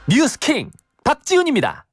뉴스킹 박지훈입니다.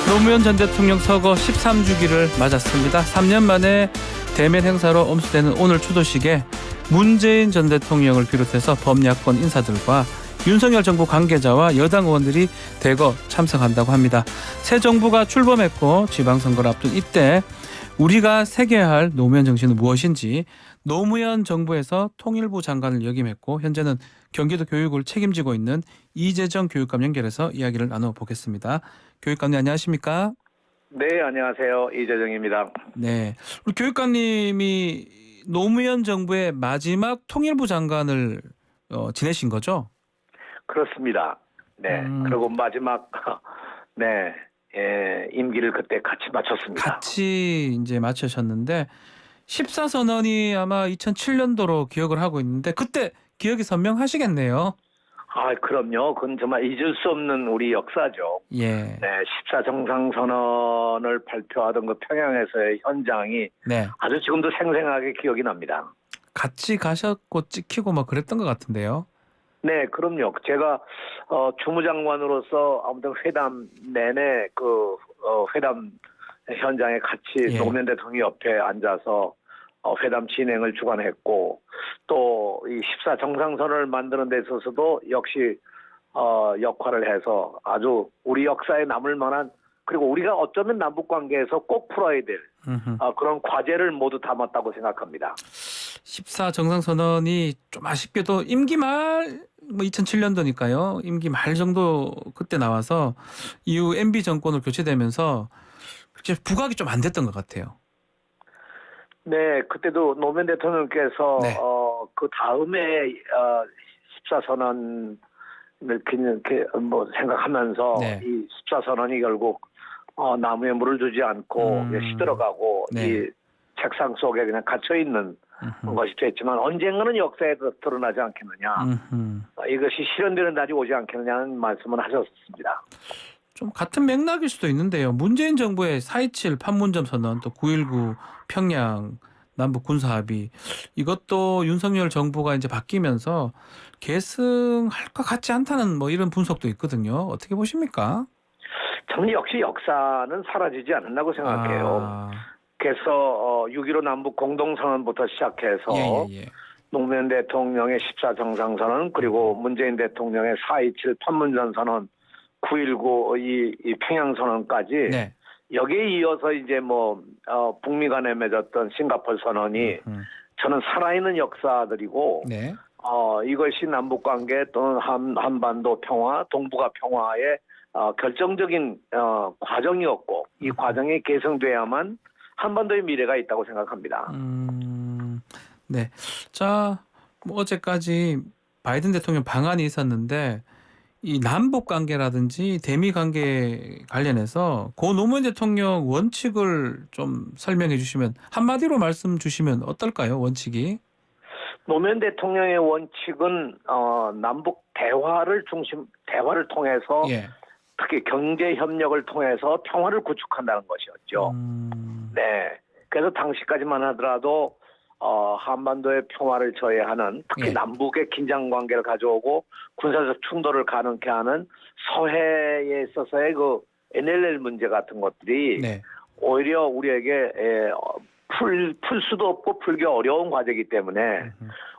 노무현 전 대통령 서거 13주기를 맞았습니다. 3년 만에 대면 행사로 엄수되는 오늘 추도식에 문재인 전 대통령을 비롯해서 범야권 인사들과 윤석열 정부 관계자와 여당 의원들이 대거 참석한다고 합니다. 새 정부가 출범했고 지방선거를 앞둔 이때 우리가 새겨야 할 노무현 정신은 무엇인지 노무현 정부에서 통일부 장관을 역임했고 현재는 경기도 교육을 책임지고 있는 이재정 교육감 연결해서 이야기를 나눠보겠습니다. 교육감님 안녕하십니까? 네, 안녕하세요. 이재정입니다. 네, 우리 교육감님이 노무현 정부의 마지막 통일부 장관을 지내신 거죠? 그렇습니다. 네, 그리고 마지막 네 임기를 그때 같이 마쳤습니다. 같이 이제 마치셨는데 14선언이 아마 2007년도로 기억을 하고 있는데 그때 기억이 선명하시겠네요. 아, 그럼요. 그건 정말 잊을 수 없는 우리 역사죠. 예. 네, 14정상선언을 발표하던 그 평양에서의 현장이 네. 아주 지금도 생생하게 기억이 납니다. 같이 가셨고 찍히고 막 그랬던 것 같은데요. 네, 그럼요. 제가 주무장관으로서 아무튼 회담 내내 회담 현장에 같이 예. 노무현 대통령 옆에 앉아서 회담 진행을 주관했고 또 이 14정상선언을 만드는 데 있어서도 역시 역할을 해서 아주 우리 역사에 남을 만한 그리고 우리가 어쩌면 남북관계에서 꼭 풀어야 될 그런 과제를 모두 담았다고 생각합니다. 14정상선언이 좀 아쉽게도 임기 말 2007년도니까요. 임기 말 정도 그때 나와서 이후 MB 정권으로 교체되면서 그렇게 부각이 좀 안 됐던 것 같아요. 네, 그때도 노무현 대통령께서 네. 그 다음에 14선언을 생각하면서 네. 이 14선언이 결국 나무에 물을 주지 않고 시들어가고 네. 이 책상 속에 그냥 갇혀 있는 것이 됐지만 언젠가는 역사에 드러나지 않겠느냐. 이것이 실현되는 날이 오지 않겠느냐는 말씀을 하셨습니다. 좀 같은 맥락일 수도 있는데요. 문재인 정부의 4.27 판문점 선언 또 9.19 평양 남북 군사 합의 이것도 윤석열 정부가 이제 바뀌면서 계승할 것 같지 않다는 뭐 이런 분석도 있거든요. 어떻게 보십니까? 저는 역시 역사는 사라지지 않는다고 생각해요. 그래서 6.15 남북 공동선언부터 시작해서 예. 노무현 대통령의 14정상선언 그리고 문재인 대통령의 4.27 판문점 선언 9.19 이 평양선언까지 네. 여기에 이어서 이제 북미 간에 맺었던 싱가포르 선언이 저는 살아있는 역사들이고 네. 이것이 남북관계 또는 한반도 평화, 동북아 평화의 결정적인 과정이었고 이 과정이 개성돼야만 한반도의 미래가 있다고 생각합니다. 네. 자, 어제까지 바이든 대통령 방한이 있었는데 이 남북 관계라든지 대미 관계 관련해서 고 노무현 대통령 원칙을 좀 설명해 주시면 한마디로 말씀 주시면 어떨까요? 원칙이? 노무현 대통령의 원칙은 남북 대화를 통해서 예. 특히 경제 협력을 통해서 평화를 구축한다는 것이었죠. 네. 그래서 당시까지만 하더라도 한반도의 평화를 저해하는 특히 예. 남북의 긴장 관계를 가져오고 군사적 충돌을 가능케 하는 서해에 있어서의 그 NLL 문제 같은 것들이 네. 오히려 우리에게 풀 수도 없고 풀기 어려운 과제이기 때문에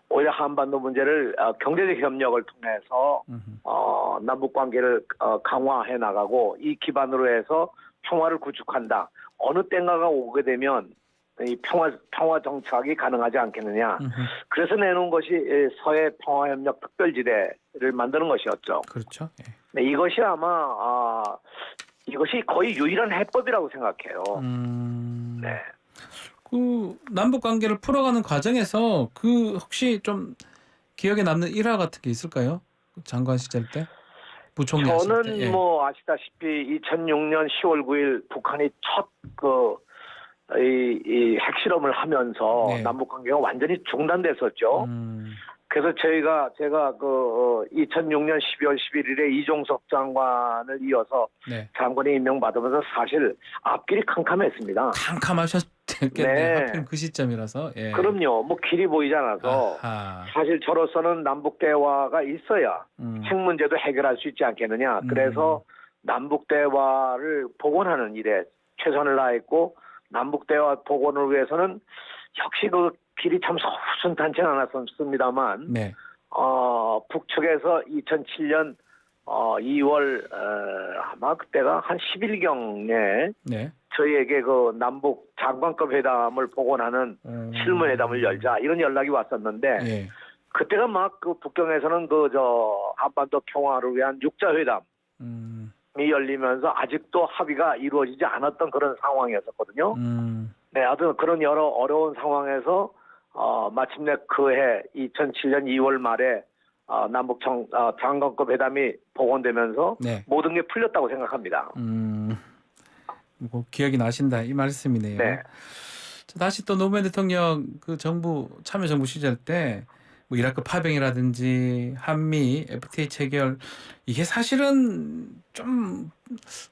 오히려 한반도 문제를 경제적 협력을 통해서 남북 관계를 강화해 나가고 이 기반으로 해서 평화를 구축한다. 어느 때인가가 오게 되면 이 평화 정착이 가능하지 않겠느냐. 그래서 내놓은 것이 서해 평화협력 특별지대를 만드는 것이었죠. 그렇죠. 예. 네, 이것이 아마 이것이 거의 유일한 해법이라고 생각해요. 네. 그 남북 관계를 풀어가는 과정에서 그 혹시 좀 기억에 남는 일화 같은 게 있을까요? 장관 시절 때? 부총리 하실 때. 저는 예. 아시다시피 2006년 10월 9일 북한이 첫 이 핵실험을 하면서 네. 남북 관계가 완전히 중단됐었죠. 그래서 제가 2006년 12월 11일에 이종석 장관을 이어서 네. 장관에 임명받으면서 사실 앞길이 캄캄했습니다. 캄캄하셨겠네요. 네. 하필 그 시점이라서. 예. 그럼요. 뭐 길이 보이지 않아서 아하. 사실 저로서는 남북 대화가 있어야 핵 문제도 해결할 수 있지 않겠느냐. 그래서 남북 대화를 복원하는 일에 최선을 다했고 남북 대화 복원을 위해서는 역시 그 길이 참 순탄치 않았습니다만 네. 북측에서 2007년 2월 아마 그때가 한 10일경에 네. 저희에게 그 남북 장관급 회담을 복원하는 실무회담을 열자 이런 연락이 왔었는데 예. 그때가 막 그 북경에서는 그 한반도 평화를 위한 육자회담이 열리면서 아직도 합의가 이루어지지 않았던 그런 상황이었었거든요. 네, 하여튼 그런 여러 어려운 상황에서 마침내 그해 2007년 2월 말에 남북 장관급 회담이 복원되면서 네. 모든 게 풀렸다고 생각합니다. 뭐 기억이 나신다 이 말씀이네요. 네. 자, 다시 또 노무현 대통령 그 정부 참여정부 시절 때 뭐 이라크 파병이라든지 한미 FTA 체결 이게 사실은 좀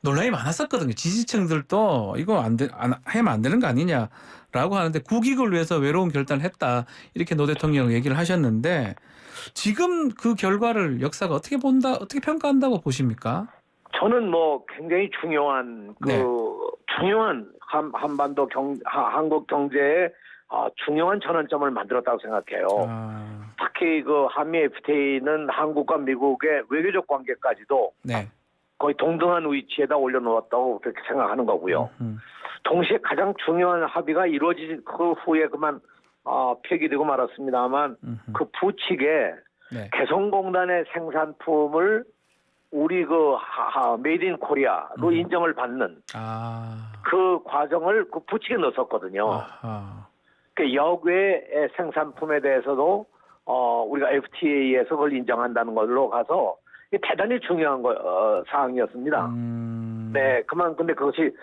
논란이 많았었거든요. 지지층들도 이거 하면 안 되는 거 아니냐라고 하는데 국익을 위해서 외로운 결단을 했다 이렇게 노 대통령 얘기를 하셨는데 지금 그 결과를 역사가 어떻게 평가한다고 보십니까? 저는 뭐 굉장히 중요한 네. 중요한 한반도 한국 경제의 중요한 전환점을 만들었다고 생각해요. 특히 그 한미 FTA는 한국과 미국의 외교적 관계까지도 네. 거의 동등한 위치에다 올려놓았다고 그렇게 생각하는 거고요. 동시에 가장 중요한 합의가 이루어진 그 후에 그만 폐기되고 말았습니다만 그 부칙에 네. 개성공단의 생산품을 우리 메이드 인 코리아로 인정을 받는 그 과정을 그 부칙에 넣었었거든요. 그 역외의 생산품에 대해서도 우리가 FTA에서 그걸 인정한다는 걸로 가서 대단히 중요한 사항이었습니다. 네, 근데 그것이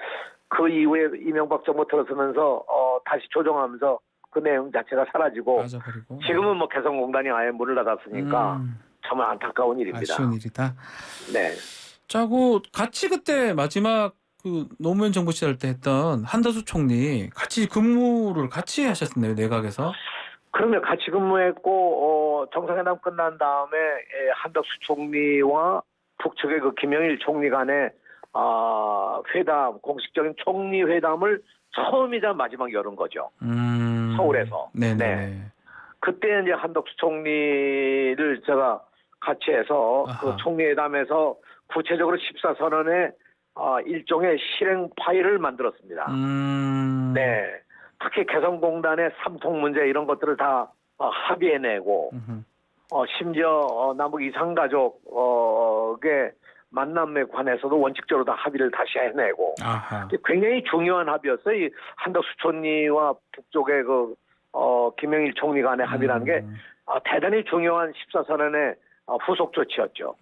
그 이후에 이명박 정부 들어서면서 다시 조정하면서 그 내용 자체가 사라지고 빠져버리고. 지금은 뭐 개성공단이 아예 문을 닫았으니까 정말 안타까운 일입니다. 아쉬운 일이다. 네. 자, 같이 그때 마지막 그 노무현 정부 시절 때 했던 한덕수 총리 같이 근무를 같이 하셨었네요, 내각에서. 그러면 같이 근무했고 정상회담 끝난 다음에 한덕수 총리와 북측의 그 김영일 총리 간의 회담, 공식적인 총리 회담을 처음이자 마지막 열은 거죠. 서울에서. 네네. 네. 그때 이제 한덕수 총리를 제가 같이 해서 그 총리회담에서 구체적으로 14선언의 일종의 실행 파일을 만들었습니다. 네. 특히 개성공단의 삼통 문제 이런 것들을 다 합의해내고 심지어 남북 이산가족의 만남에 관해서도 원칙적으로 다 합의를 다시 해내고 굉장히 중요한 합의였어요. 이 한덕수 총리와 북쪽의 김영일 총리 간의 합의라는 게 대단히 중요한 14선언의 후속 조치였죠.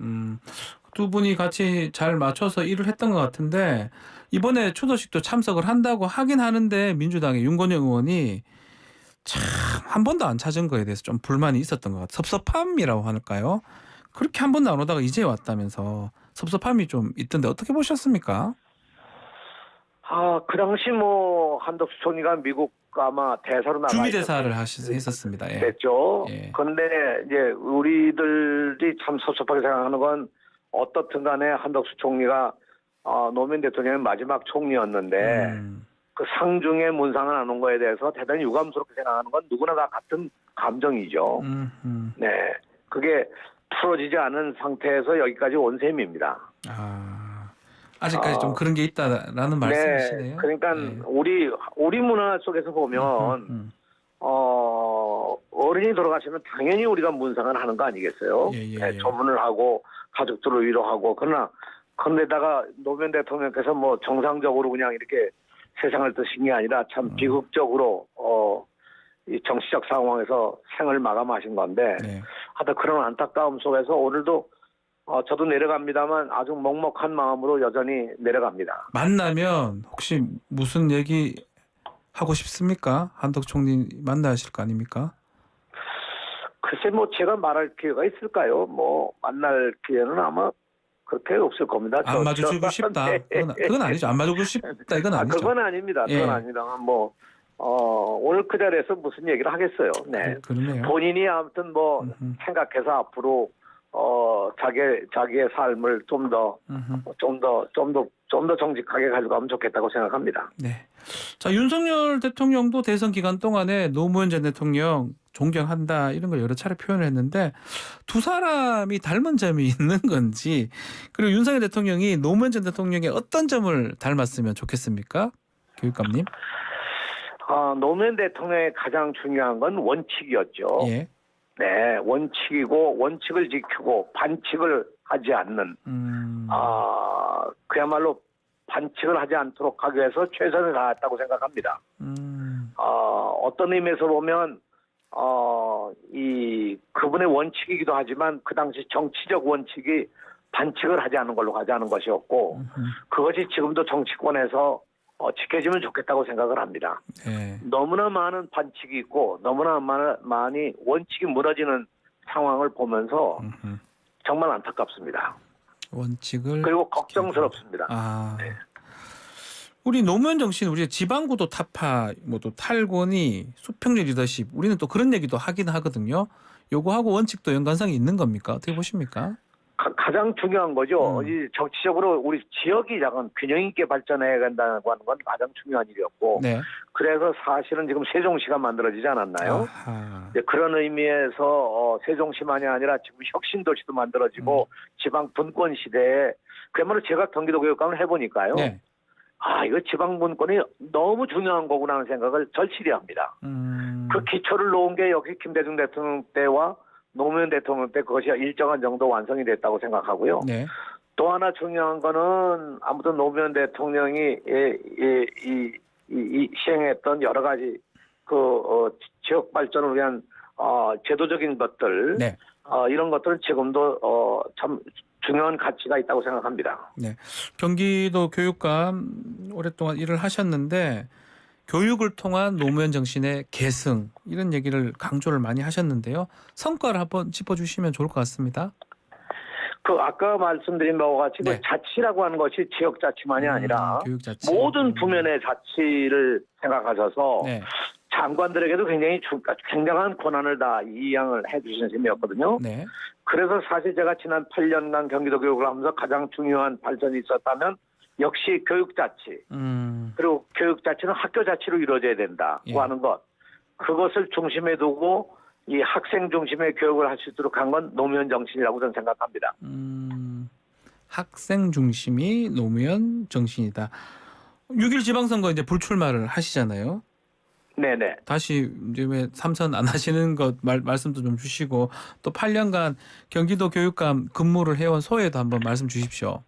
두 분이 같이 잘 맞춰서 일을 했던 것 같은데 이번에 추도식도 참석을 한다고 하긴 하는데 민주당의 윤건영 의원이 참 한 번도 안 찾은 거에 대해서 좀 불만이 있었던 것 같아요. 섭섭함이라고 할까요? 그렇게 한 번도 안 오다가 이제 왔다면서 섭섭함이 좀 있던데 어떻게 보셨습니까? 그 당시 한덕수 총리가 미국 아마 대사로 나가 주미대사를 했었습니다. 예. 됐죠. 예. 그런데 이제 우리들이 참 섭섭하게 생각하는 건 어떻든 간에 한덕수 총리가 노무현 대통령의 마지막 총리였는데 그 상중에 문상을 안 온 거에 대해서 대단히 유감스럽게 생각하는 건 누구나 다 같은 감정이죠. 네, 그게 풀어지지 않은 상태에서 여기까지 온 셈입니다. 아직까지 좀 그런 게 있다라는 말씀이시네요. 네, 그러니까 우리 문화 속에서 보면 어른이 돌아가시면 당연히 우리가 문상을 하는 거 아니겠어요? 네, 조문을 하고 가족들을 위로하고 그런데다가 노무현 대통령께서 정상적으로 그냥 이렇게 세상을 뜨신 게 아니라 참 비극적으로 이 정치적 상황에서 생을 마감하신 건데 하여튼 그런 안타까움 속에서 오늘도 저도 내려갑니다만 아주 먹먹한 마음으로 여전히 내려갑니다. 만나면 혹시 무슨 얘기 하고 싶습니까? 한덕 총리 만나실 거 아닙니까? 글쎄 뭐 제가 말할 기회가 있을까요? 뭐 만날 기회는 아마 그렇게 없을 겁니다. 안 마주치고 싶다. 그건 아니죠. 안 마주치고 싶다. 이건 아니죠. 그건 아닙니다. 그건 예. 아닙니다. 뭐 오늘 그 자리에서 무슨 얘기를 하겠어요. 네. 그러네요. 본인이 아무튼 뭐 생각해서 앞으로 자기의 삶을 좀 더 정직하게 가져가면 좋겠다고 생각합니다. 네. 자, 윤석열 대통령도 대선 기간 동안에 노무현 전 대통령 존경한다 이런 걸 여러 차례 표현을 했는데 두 사람이 닮은 점이 있는 건지 그리고 윤석열 대통령이 노무현 전 대통령의 어떤 점을 닮았으면 좋겠습니까? 교육감님. 노무현 대통령의 가장 중요한 건 원칙이었죠. 예. 네, 원칙이고 원칙을 지키고 반칙을 하지 않는 그야말로 반칙을 하지 않도록 하기 위해서 최선을 다했다고 생각합니다. 어떤 의미에서 보면 이 그분의 원칙이기도 하지만 그 당시 정치적 원칙이 반칙을 하지 않는 걸로 가자는 것이었고 그것이 지금도 정치권에서 지켜지면 좋겠다고 생각을 합니다. 네. 너무나 많은 반칙이 있고 너무나 많이 원칙이 무너지는 상황을 보면서 정말 안타깝습니다. 원칙을 그리고 걱정스럽습니다. 네. 우리 노무현 정신 우리 지방구도 타파, 또 탈권위, 수평적 리더십 우리는 또 그런 얘기도 하긴 하거든요. 요거하고 원칙도 연관성이 있는 겁니까? 어떻게 보십니까? 가장 중요한 거죠. 이 정치적으로 우리 지역이 약간 균형 있게 발전해야 된다고 하는 건 가장 중요한 일이었고 네. 그래서 사실은 지금 세종시가 만들어지지 않았나요? 그런 의미에서 세종시만이 아니라 지금 혁신도시도 만들어지고 지방 분권 시대에 그야말로 제가 경기도 교육감을 해보니까요. 네. 이거 지방 분권이 너무 중요한 거구나 하는 생각을 절실히 합니다. 그 기초를 놓은 게 역시 김대중 대통령 때와 노무현 대통령 때 그것이 일정한 정도 완성이 됐다고 생각하고요. 네. 또 하나 중요한 거는 아무튼 노무현 대통령이 시행했던 여러 가지 지역 발전을 위한 제도적인 것들 네. 이런 것들은 지금도 참 중요한 가치가 있다고 생각합니다. 네. 경기도 교육감 오랫동안 일을 하셨는데 교육을 통한 노무현 정신의 계승 이런 얘기를 강조를 많이 하셨는데요. 성과를 한번 짚어주시면 좋을 것 같습니다. 아까 말씀드린 바와 같이 네. 그 자치라고 하는 것이 지역자치만이 아니라 교육자치. 모든 부면의 자치를 생각하셔서 네. 장관들에게도 굉장한 권한을 다 이양을 해주신 셈이었거든요. 네. 그래서 사실 제가 지난 8년간 경기도 교육을 하면서 가장 중요한 발전이 있었다면 역시 교육자치 그리고 교육자치는 학교자치로 이루어져야 된다고 예. 하는 것 그것을 중심에 두고 이 학생 중심의 교육을 할 수 있도록 한 건 노무현 정신이라고 저는 생각합니다. 학생 중심이 노무현 정신이다. 6.1 지방선거 이제 불출마를 하시잖아요. 네네. 다시 이제 왜 삼선 안 하시는 것 말씀도 좀 주시고 또 8년간 경기도 교육감 근무를 해온 소회도 한번 말씀 주십시오.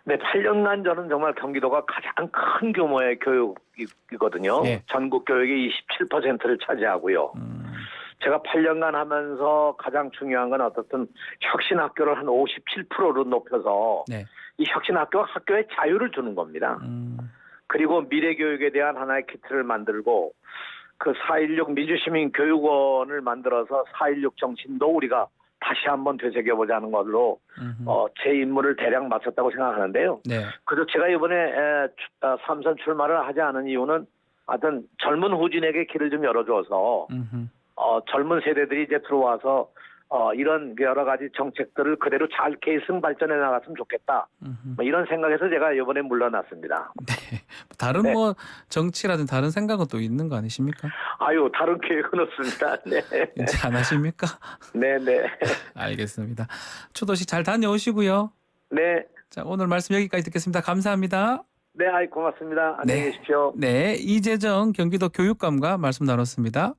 네, 8년간 저는 정말 경기도가 가장 큰 규모의 교육이거든요. 예. 전국 교육의 27%를 차지하고요. 제가 8년간 하면서 가장 중요한 건 어떻든 혁신학교를 한 57%로 높여서 네. 이 혁신학교가 학교에 자유를 주는 겁니다. 그리고 미래교육에 대한 하나의 키트를 만들고 그 4.16 민주시민교육원을 만들어서 4.16 정신도 우리가 다시 한번 되새겨보자는 걸로 제 임무를 대략 마쳤다고 생각하는데요. 네. 그래서 제가 이번에 삼선 출마를 하지 않은 이유는 하여튼 젊은 후진에게 길을 좀 열어줘서 젊은 세대들이 이제 들어와서 이런 여러 가지 정책들을 그대로 잘 계승 발전해 나갔으면 좋겠다. 뭐 이런 생각에서 제가 이번에 물러났습니다. 네. 다른 네. 정치라든 다른 생각은 또 있는 거 아니십니까? 다른 계획은 없습니다. 네. 이제 안 하십니까? 네네. 알겠습니다. 추도식 잘 다녀오시고요. 네. 자, 오늘 말씀 여기까지 듣겠습니다. 감사합니다. 네, 고맙습니다. 안녕히 계십시오. 네, 이재정 경기도 교육감과 말씀 나눴습니다.